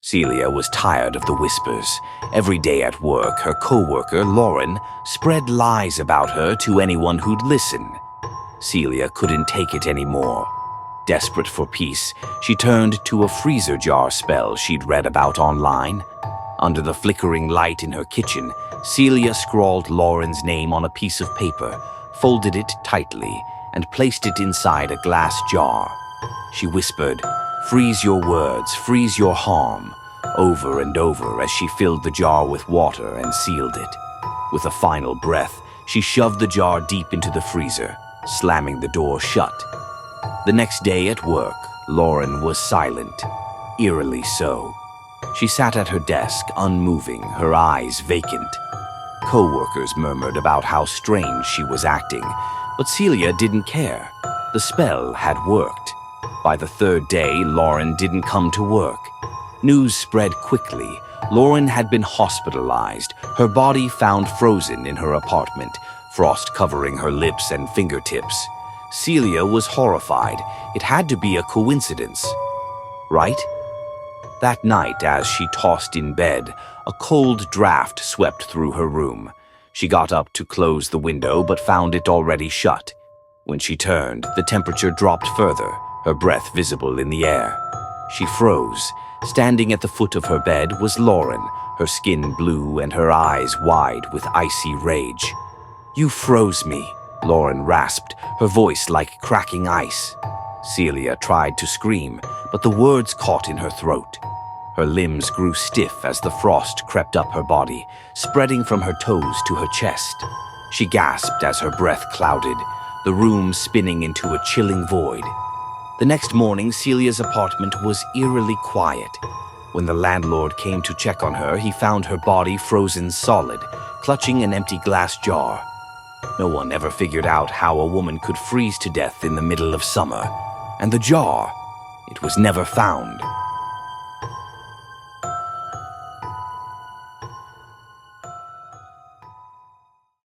Celia was tired of the whispers. Every day at work, her coworker, Lauren, spread lies about her to anyone who'd listen. Celia couldn't take it anymore. Desperate for peace, she turned to a freezer jar spell she'd read about online. Under the flickering light in her kitchen, Celia scrawled Lauren's name on a piece of paper, folded it tightly, and placed it inside a glass jar. She whispered, "Freeze your words, freeze your harm," over and over as she filled the jar with water and sealed it. With a final breath, she shoved the jar deep into the freezer, slamming the door shut. The next day at work, Lauren was silent, eerily so. She sat at her desk, unmoving, her eyes vacant. Coworkers murmured about how strange she was acting, but Celia didn't care. The spell had worked. By the third day, Lauren didn't come to work. News spread quickly. Lauren had been hospitalized, her body found frozen in her apartment, frost covering her lips and fingertips. Celia was horrified. It had to be a coincidence, right? That night, as she tossed in bed, a cold draft swept through her room. She got up to close the window, but found it already shut. When she turned, the temperature dropped further, her breath visible in the air. She froze. Standing at the foot of her bed was Lauren, her skin blue and her eyes wide with icy rage. "You froze me," Lauren rasped, her voice like cracking ice. Celia tried to scream, but the words caught in her throat. Her limbs grew stiff as the frost crept up her body, spreading from her toes to her chest. She gasped as her breath clouded, the room spinning into a chilling void. The next morning, Celia's apartment was eerily quiet. When the landlord came to check on her, he found her body frozen solid, clutching an empty glass jar. No one ever figured out how a woman could freeze to death in the middle of summer. And the jar, it was never found.